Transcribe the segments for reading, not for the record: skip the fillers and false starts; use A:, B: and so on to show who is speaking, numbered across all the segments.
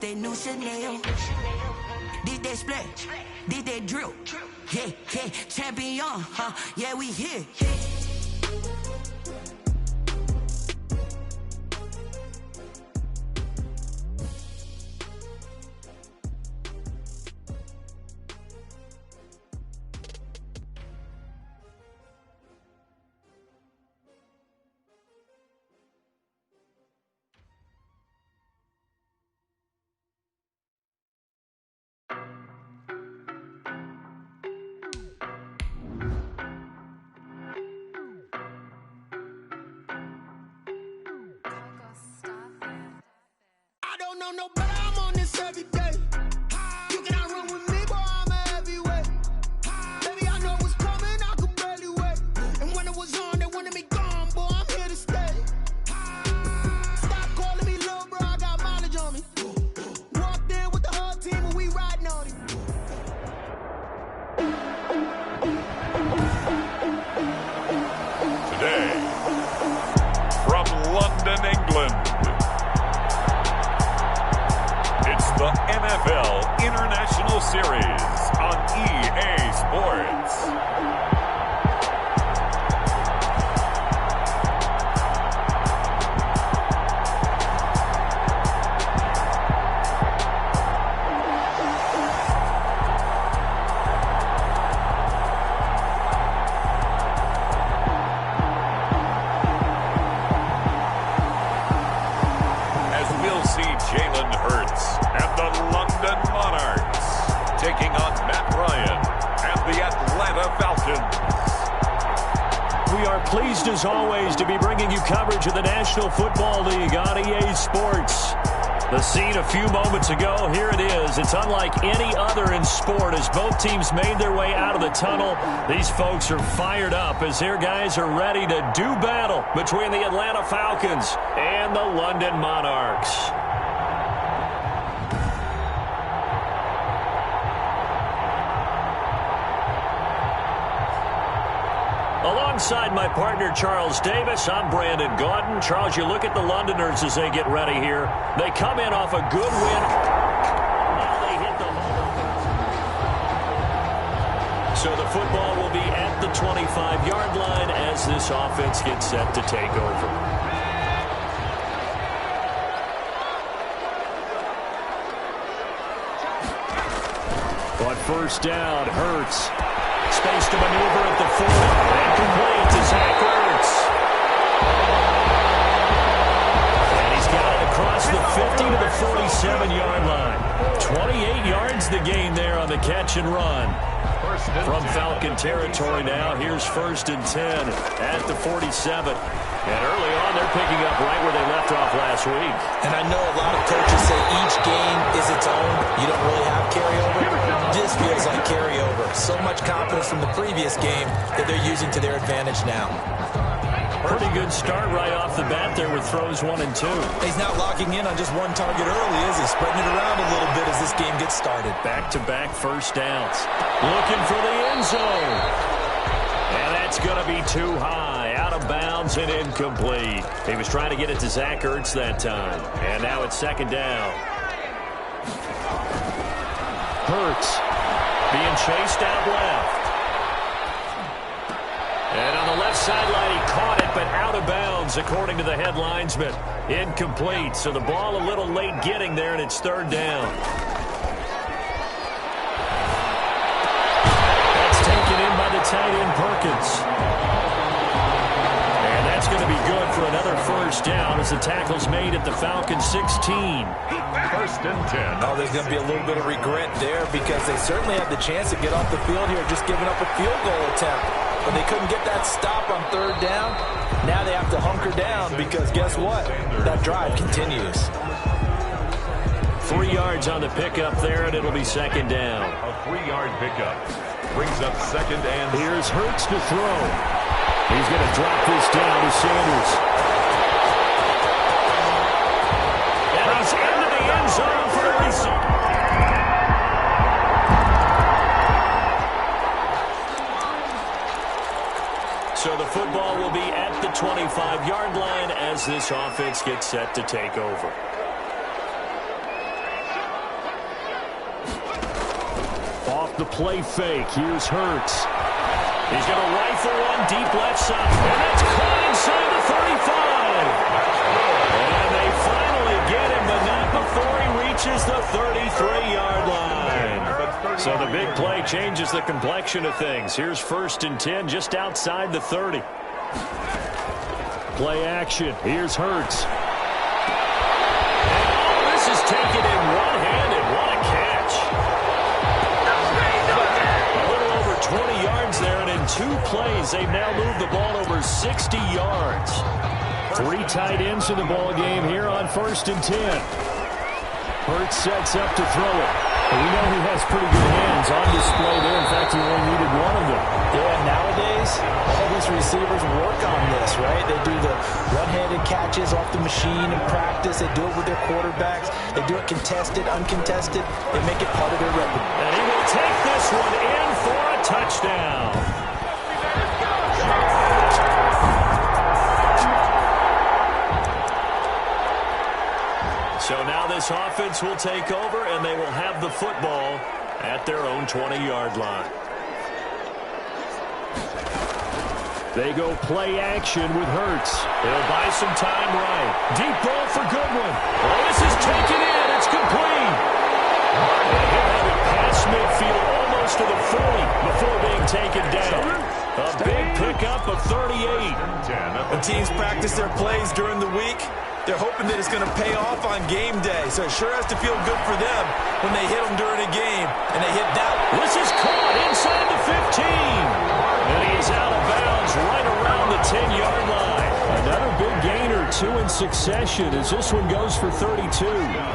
A: They new Chanel. Did they split? Did they drill? Yeah, yeah, champion, huh? Yeah, we here.
B: No better, I'm on this every day. You cannot run with me, boy, I'm a heavyweight. Baby, I know what's coming, I could barely wait. And when it was on, they wanted me gone, boy, I'm here to stay. Stop calling me little bro, I got mileage on me. Walked in with the whole team and we riding on it.
C: Today, from London, England, the NFL International Series on EA Sports.
D: Pleased as always to be bringing you coverage of the National Football League on EA Sports. The scene a few moments ago, here it is. It's unlike any other in sport as both teams made their way out of the tunnel. These folks are fired up as their guys are ready to do battle between the Atlanta Falcons and the London Monarchs. Alongside my partner, Charles Davis, I'm Brandon Gaudin. Charles, you look at the Londoners as they get ready here. They come in off a good win. Now they hit the home. So the football will be at the 25-yard line as this offense gets set to take over. But first down, Hurts. Space to maneuver at the 40. And complete to Zach Ertz. And he's got it across the 50 to the 47-yard line. 28 yards the gain there on the catch and run. From Falcon territory now, here's 1st and 10 at the 47. And early on, they're picking up right where they left off last week.
E: And I know a lot of coaches say each game is its own. You don't really have carryover. This feels like carryover. So much confidence from the previous game that they're using to their advantage now.
D: Pretty good start right off the bat there with throws 1 and 2.
E: He's not locking in on just one target early, is he? Spreading it around a little bit as this game gets started.
D: Back-to-back first downs. Looking for the end zone. And that's going to be too high. Out of bounds and incomplete. He was trying to get it to Zach Ertz that time. And now it's 2nd down. Hurts being chased out left. And on the left sideline, he caught it, but out of bounds, according to the head linesman. Incomplete, so the ball a little late getting there, and it's 3rd down. That's taken in by the tight end, Perkins. And that's going to be good for another first down as the tackle's made at the Falcons 16.
C: 1st and 10.
E: Oh, there's going to be a little bit of regret there because they certainly had the chance to get off the field here, just giving up a field goal attempt. But they couldn't get that stop on 3rd down. Now they have to hunker down because guess what? That drive continues.
D: 3 yards on the pickup there, and it'll be 2nd down.
C: A 3-yard pickup brings up 2nd and...
D: Here's Hurts to throw. He's going to drop this down to Sanders. And he's into the end zone for the receiver. So the football will be at the 25-yard line as this offense gets set to take over. off the play fake. Here's Hurts. He's going to rifle one deep left side. And that's caught inside the 35. And they finally get him, but not before he reaches the 33-yard line. So the big play changes the complexion of things. Here's 1st and 10 just outside the 30. Play action. Here's Hurts. And this is taken in one-handed. What a catch. A little over 20 yards there, and in 2 plays, they've now moved the ball over 60 yards. 3 tight ends in the ball game here on 1st and 10. Hurts sets up to throw it. We know he has pretty good hands on display there. In fact, he only needed one of them.
E: Yeah, nowadays, all these receivers work on this, right? They do the one-handed catches off the machine in practice. They do it with their quarterbacks. They do it contested, uncontested. They make it part of their record.
D: And he will take this one in for a touchdown. So now this offense will take over, and they will have the football at their own 20-yard line. They go play action with Hurts. They'll buy some time right. Deep ball for Goodwin. Oh, this is taken in. It's complete. And he'll have it past midfield almost to the 40 before being taken down. A big pickup of 38.
E: When teams practice their plays during the week, they're hoping that it's going to pay off on game day. So it sure has to feel good for them when they hit them during a game. And they hit that.
D: This is caught inside the 15. And he's out of bounds right around the 10-yard line. Another big gainer, 2 in succession as this one goes for 32.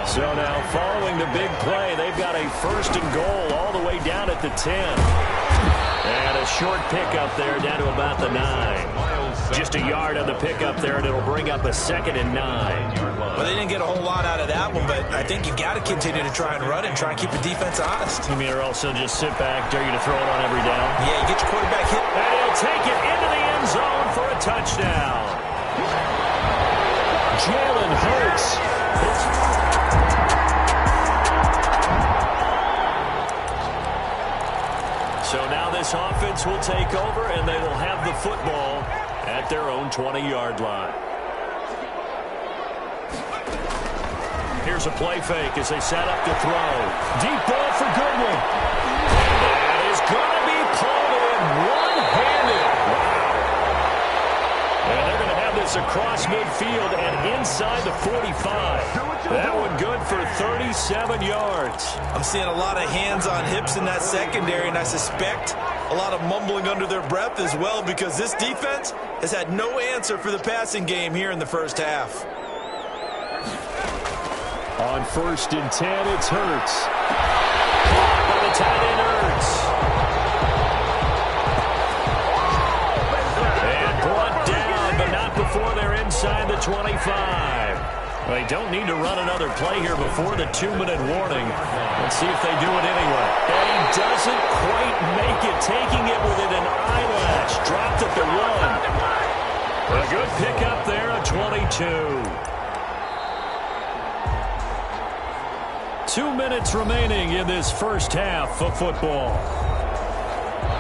D: So now following the big play, they've got a 1st and goal all the way down at the 10. And a short pickup there down to about the 9. Just a yard on the pickup there, and it'll bring up a 2nd and 9.
E: Well, they didn't get a whole lot out of that one, but I think you've got to continue to try and run and try and keep the defense honest.
D: You mean or else they'll just sit back, dare you to throw it on every down?
E: Yeah, you get your quarterback hit.
D: And he'll take it into the end zone for a touchdown. Jalen Hurts. So now this offense will take over, and they will have the football at their own 20-yard line. Here's a play fake as they set up to throw. Deep ball for Goodwin. That is going to be pulled in one-handed. And they're going to have this across midfield and inside the 45. That one good for 37 yards.
E: I'm seeing a lot of hands on hips in that secondary, and I suspect a lot of mumbling under their breath as well, because this defense has had no answer for the passing game here in the first half.
D: On 1st and 10, it's Hurts. By the tight end, Hurts. And brought down, but not before they're inside the 25. Well, they don't need to run another play here before the 2-minute warning. Let's see if they do it anyway. And he doesn't quite make it, taking it within an eyelash. Dropped at the 1. A good pickup there at 22. 2 minutes remaining in this first half of football.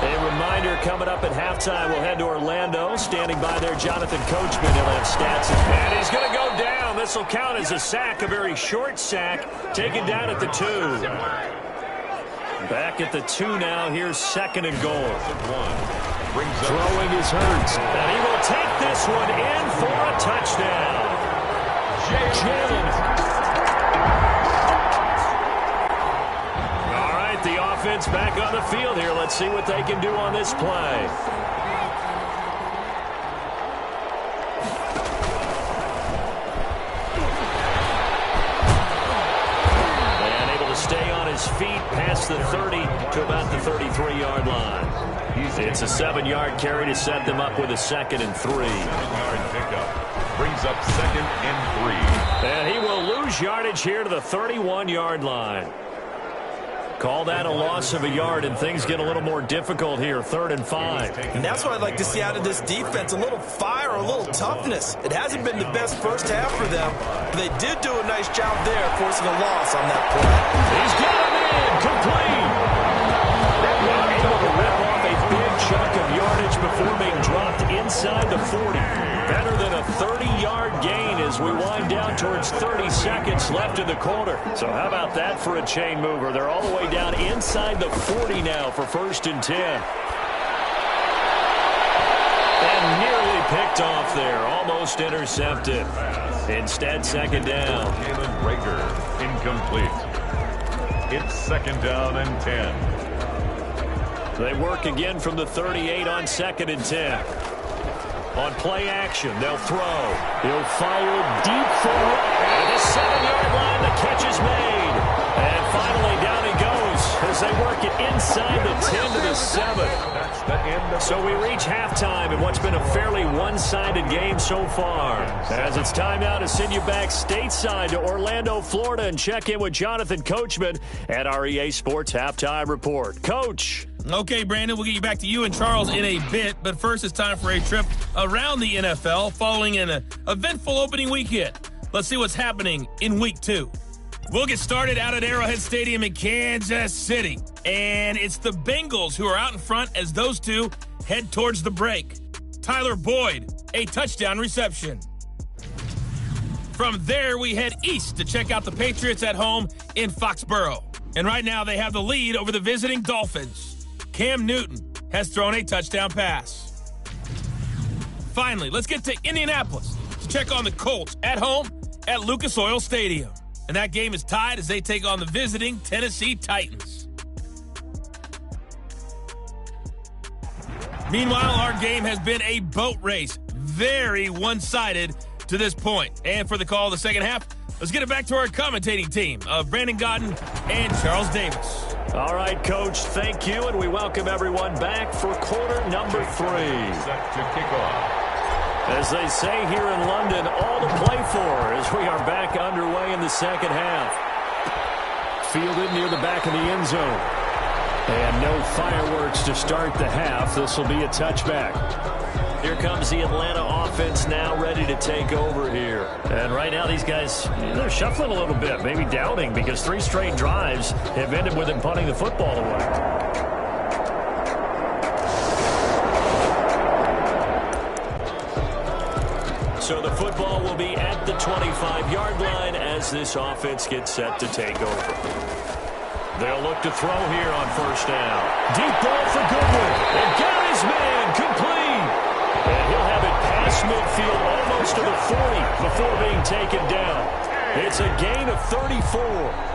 D: A reminder coming up at halftime, we'll head to Orlando. Standing by there, Jonathan Coachman. He'll have stats. And he's going to go down. This will count as a sack, a very short sack, taken down at the 2. Back at the 2 now. Here's 2nd and goal. Throwing his Hurts. And he will take this one in for a touchdown. Jalen. The offense back on the field here. Let's see what they can do on this play. And able to stay on his feet past the 30 to about the 33-yard line. It's a 7-yard carry to set them up with a 2nd and 3.
C: 7-yard pickup brings up 2nd and 3.
D: And he will lose yardage here to the 31-yard line. Call that a loss of a yard, and things get a little more difficult here, 3rd and 5.
E: And that's what I'd like to see out of this defense, a little fire, a little toughness. It hasn't been the best first half for them, but they did do a nice job there forcing a loss on that play.
D: He's got him in, complete. 40. Better than a 30-yard gain as we wind down towards 30 seconds left in the quarter. So how about that for a chain mover? They're all the way down inside the 40 now for 1st and 10. And nearly picked off there. Almost intercepted. Instead, 2nd down.
C: Jalen Rager, incomplete. It's 2nd down and 10.
D: They work again from the 38 on 2nd and 10. On play action, they'll throw. He'll fire deep for at the 7-yard line. The catch is made. And finally, down he goes as they work it inside the 10 to the 7.
C: That's the end of
D: So we reach halftime in what's been a fairly one-sided game so far. As it's time now to send you back stateside to Orlando, Florida, and check in with Jonathan Coachman at our EA Sports Halftime Report. Coach.
F: Okay, Brandon, we'll get you back to you and Charles in a bit, but first it's time for a trip around the NFL following an eventful opening weekend. Let's see what's happening in Week 2. We'll get started out at Arrowhead Stadium in Kansas City, and it's the Bengals who are out in front as those two head towards the break. Tyler Boyd, a touchdown reception. From there, we head east to check out the Patriots at home in Foxborough, and right now they have the lead over the visiting Dolphins. Cam Newton has thrown a touchdown pass. Finally, let's get to Indianapolis to check on the Colts at home at Lucas Oil Stadium. And that game is tied as they take on the visiting Tennessee Titans. Meanwhile, our game has been a boat race. Very one-sided to this point. And for the call of the second half, let's get it back to our commentating team of Brandon Godden and Charles Davis.
D: All right, Coach, thank you, and we welcome everyone back for quarter number 3.
C: set to kick off.
D: As they say here in London, all to play for as we are back underway in the second half. Fielded near the back of the end zone. And no fireworks to start the half. This will be a touchback. Here comes the Atlanta offense now ready to take over here. And right now these guys, they're shuffling a little bit, maybe doubting, because 3 straight drives have ended with them punting the football away. So the football will be at the 25-yard line as this offense gets set to take over. They'll look to throw here on 1st down. Deep ball for Goodwin. And got his man complete. And he'll have it past midfield almost to the 40 before being taken down. It's a gain of 34.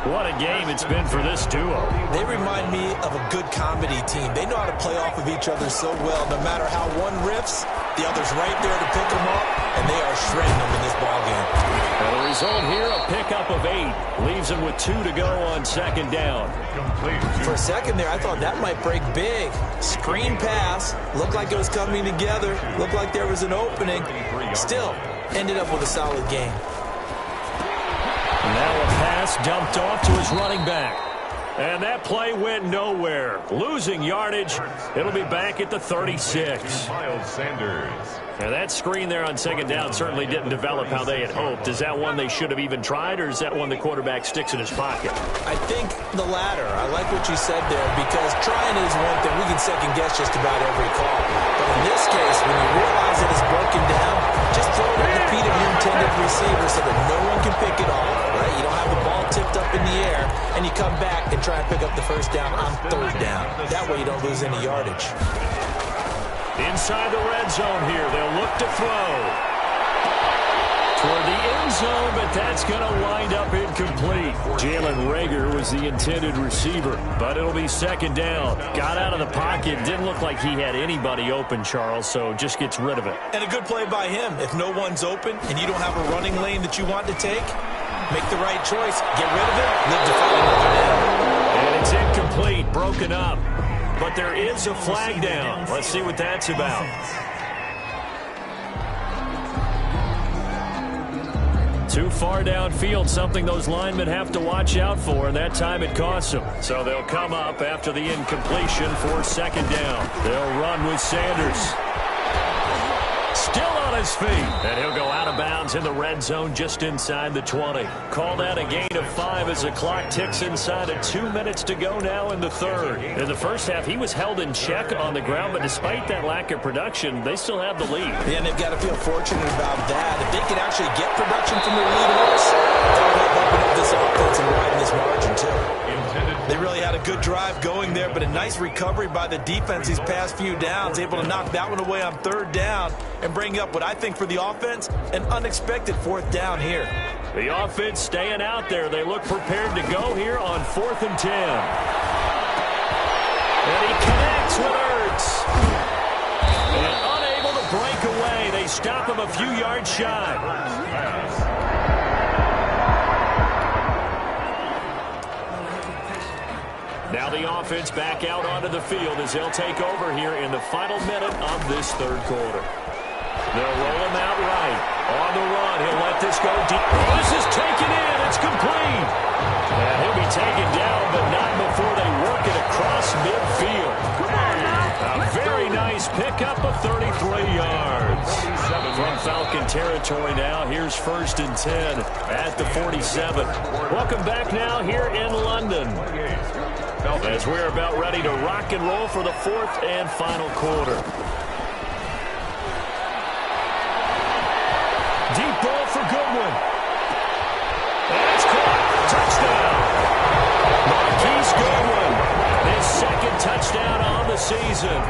D: What a game it's been for this duo.
E: They remind me of a good comedy team. They know how to play off of each other so well. No matter how one riffs, the other's right there to pick them up, and they are shredding them in this ballgame.
D: And the result here, a pickup of 8. Leaves them with 2 to go on 2nd down.
E: For a second there, I thought that might break big. Screen pass. Looked like it was coming together. Looked like there was an opening. Still, ended up with a solid game.
D: Now a pass dumped off to his running back. And that play went nowhere. Losing yardage. It'll be back at the 36.
C: Miles Sanders.
D: Now that screen there on 2nd down certainly didn't develop how they had hoped. Is that one they should have even tried, or is that one the quarterback sticks in his pocket?
E: I think the latter. I like what you said there, because trying is one thing. We can second guess just about every call. But in this case, when you realize that it's broken down, just throw it at the feet of your intended receiver so that no one can pick it off. Right? You don't have the ball tipped up in the air, and you come back and try and pick up the 1st down on 3rd down. That way you don't lose any yardage.
D: Inside the red zone here, they'll look to throw. Toward the end zone, but that's going to wind up incomplete. Jalen Rager was the intended receiver, but it'll be 2nd down. Got out of the pocket, didn't look like he had anybody open, Charles, so just gets rid of it.
E: And a good play by him. If no one's open and you don't have a running lane that you want to take, make the right choice. Get rid of it, live to fight another down.
D: And it's incomplete, broken up. But there is a flag down. Let's see what that's about. Too far downfield, something those linemen have to watch out for, and that time it costs them. So they'll come up after the incompletion for 2nd down. They'll run with Sanders. Still on his feet. And he'll go out of bounds in the red zone just inside the 20. Call that a gain of 5 as the clock ticks inside of 2 minutes to go now in the third. In the first half, he was held in check on the ground, but despite that lack of production, they still have the lead.
E: Yeah, and they've got to feel fortunate about that. If they can actually get production from their lead horse, they'll help open up this offense and widen this margin too. They really had a good drive going there, but a nice recovery by the defense these past few downs, able to knock that one away on third down and bring up what I think for the offense, an unexpected fourth down here.
D: The offense staying out there. They look prepared to go here on 4th and 10. And he connects with Ertz. And unable to break away. They stop him a few yards shy. Now the offense back out onto the field as they'll take over here in the final minute of this third quarter. They'll roll him out right. On the run, he'll let this go deep. Oh, this is taken in. It's complete. And he'll be taken down, but not before they work it across midfield. A very nice pickup of 33 yards. From Falcon territory now, here's 1st and 10 at the 47. Welcome back now here in London, as we're about ready to rock and roll for the 4th and final quarter. Deep ball for Goodwin. And it's caught. Touchdown. Marquise Goodwin. His 2nd touchdown on the season.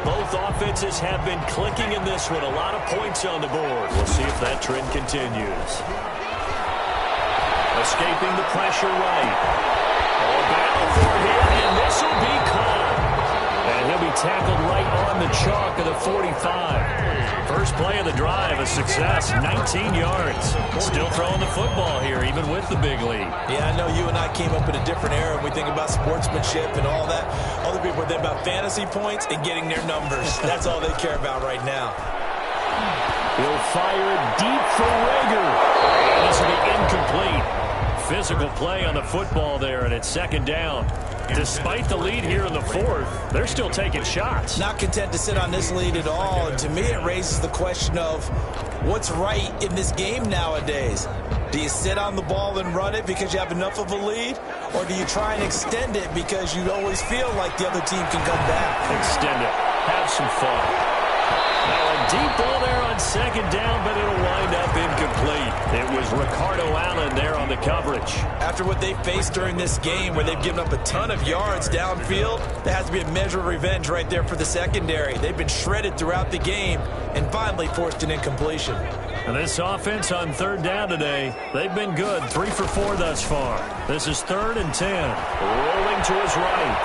D: Both offenses have been clicking in this one. A lot of points on the board. We'll see if that trend continues. Escaping the pressure right. All battle for him, and this will be caught. And he'll be tackled right on the chalk of the 45. First play of the drive, a success, 19 yards. Still throwing the football here, even with the big lead.
E: Yeah, I know you and I came up in a different era, and we think about sportsmanship and all that. Other people think about fantasy points and getting their numbers. That's all they care about right now.
D: He'll fire it deep for Rager. And this will be incomplete. Physical play on the football there, and it's 2nd down. Despite the lead here in the 4th, they're still taking shots.
E: Not content to sit on this lead at all. And to me, it raises the question of what's right in this game nowadays. Do you sit on the ball and run it because you have enough of a lead? Or do you try and extend it because you always feel like the other team can come back?
D: Extend it. Have some fun. Now a deep ball there on 2nd down, but it'll wind up incomplete. It was Ricardo Allen there on the coverage.
E: After what they faced during this game, where they've given up a ton of yards downfield, there has to be a measure of revenge right there for the secondary. They've been shredded throughout the game and finally forced an incompletion.
D: And this offense on 3rd down today, they've been good. 3 for 4 thus far. This is 3rd and 10. Rolling to his right.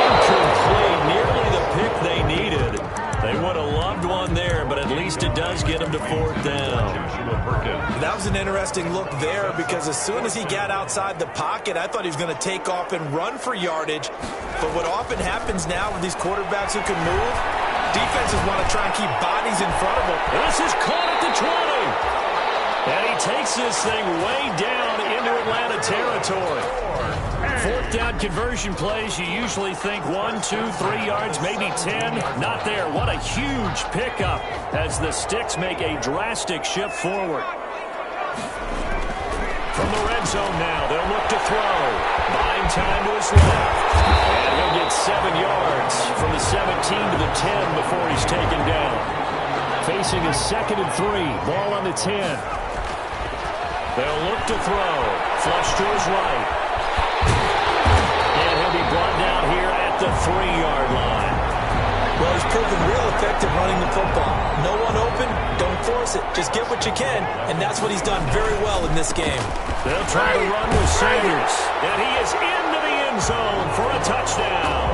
D: Incomplete. Nearly the pick they needed. They would have loved one there, but at least it does get them to 4th down.
E: That was an interesting look there, because as soon as he got outside the pocket, I thought he was going to take off and run for yardage. But what often happens now with these quarterbacks who can move, defenses want to try and keep bodies in front of them.
D: This is caught at the 20. And he takes this thing way down into Atlanta territory. 4th down conversion plays, you usually think 1, 2, 3 yards, maybe 10. Not there. What a huge pickup as the Sticks make a drastic shift forward. From the red zone now, they'll look to throw. Buying time to his left. And he'll get 7 yards from the 17 to the 10 before he's taken down. Facing a 2nd and 3. Ball on the 10. They'll look to throw. Flush to his right. And he'll be brought down here at the 3-yard line.
E: Well, he's proven real effective running the football. No one open, don't force it. Just get what you can, and that's what he's done very well in this game.
D: They'll try to run with Sanders. And he is into the end zone for a touchdown.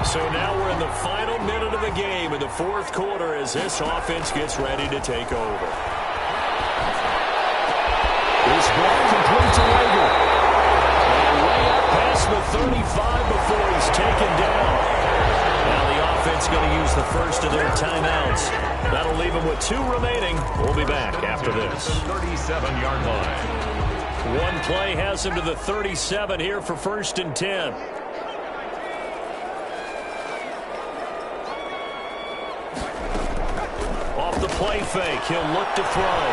D: So now we're in the final minute of the game in the 4th quarter as this offense gets ready to take over. This ball complete to Rager. And way up past the 35 before he's taken down. Now the offense It's going to use the first of their timeouts. That'll leave them with 2 remaining. We'll be back after this.
C: 37-yard line.
D: One play has him to the 37 here for 1st and 10. Off the play fake, he'll look to throw.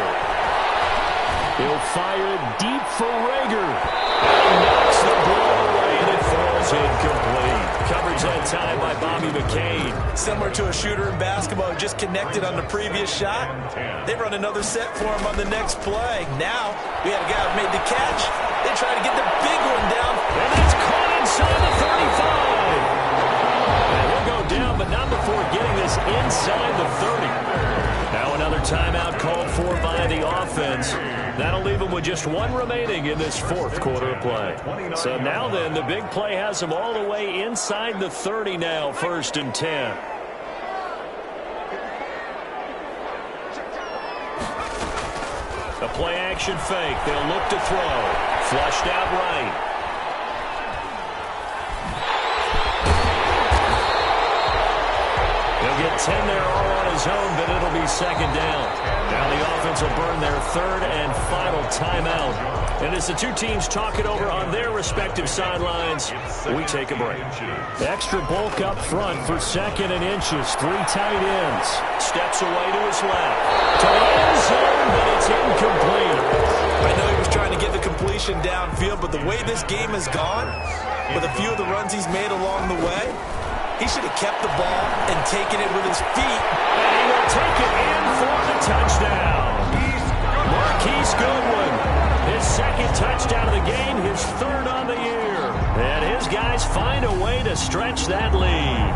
D: He'll fire it deep for Rager. And knocks the ball away, and it falls incomplete. Coverage that time by Bobby McCain.
E: Similar to a shooter in basketball who just connected on the previous shot. They run another set for him on the next play. Now, we had a guy who made the catch. They try to get the big one down.
D: And that's caught inside the 35. And he'll go down, but not before getting this inside the 30. Now another timeout called for by the offense. That'll leave them with just 1 remaining in this 4th quarter of play. So now then, the big play has them all the way inside the 30 now, 1st and 10. A play action fake. They'll look to throw. Flushed out right. He'll get 10 there all on his own, but it'll be 2nd down. Now the offense will burn their 3rd and final timeout. And as the 2 teams talk it over on their respective sidelines, we take a break. Extra bulk up front for 2nd and inches. 3 tight ends. Steps away to his left. To the end zone, but it's incomplete.
E: I know he was trying to get the completion downfield, but the way this game has gone, with a few of the runs he's made along the way, he should have kept the ball and taken it with his feet.
D: And he will take it in for the touchdown. Marquise Goodwin, his 2nd touchdown of the game, his 3rd on the year. And his guys find a way to stretch that lead.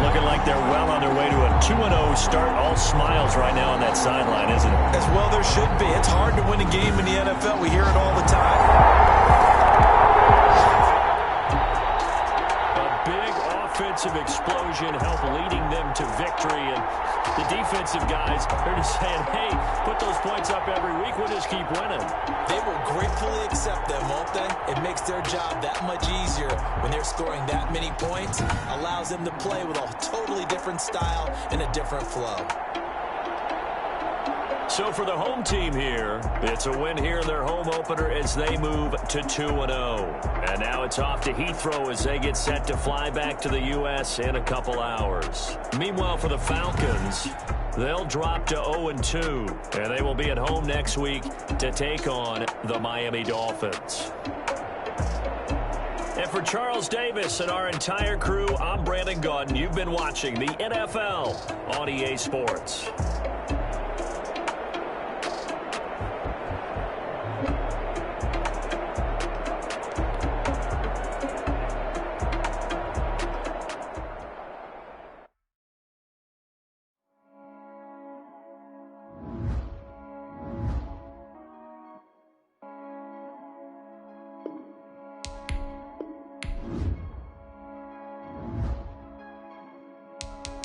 D: Looking like they're well on their way to a 2-0 start. All smiles right now on that sideline, isn't it?
E: As well there should be. It's hard to win a game in the NFL. We hear it all the time.
D: Offensive explosion help leading them to victory, and the defensive guys are just saying, hey, put those points up every week, we'll just keep winning.
E: They will gratefully accept them, won't they? It makes their job that much easier when they're scoring that many points. Allows them to play with a totally different style and a different flow.
D: So for the home team here, it's a win here in their home opener as they move to 2-0. And now it's off to Heathrow as they get set to fly back to the U.S. in a couple hours. Meanwhile, for the Falcons, they'll drop to 0-2. And they will be at home next week to take on the Miami Dolphins. And for Charles Davis and our entire crew, I'm Brandon Gaudin. You've been watching the NFL on EA Sports.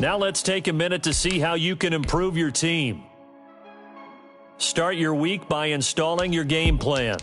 D: Now let's take a minute to see how you can improve your team. Start your week by installing your game plan.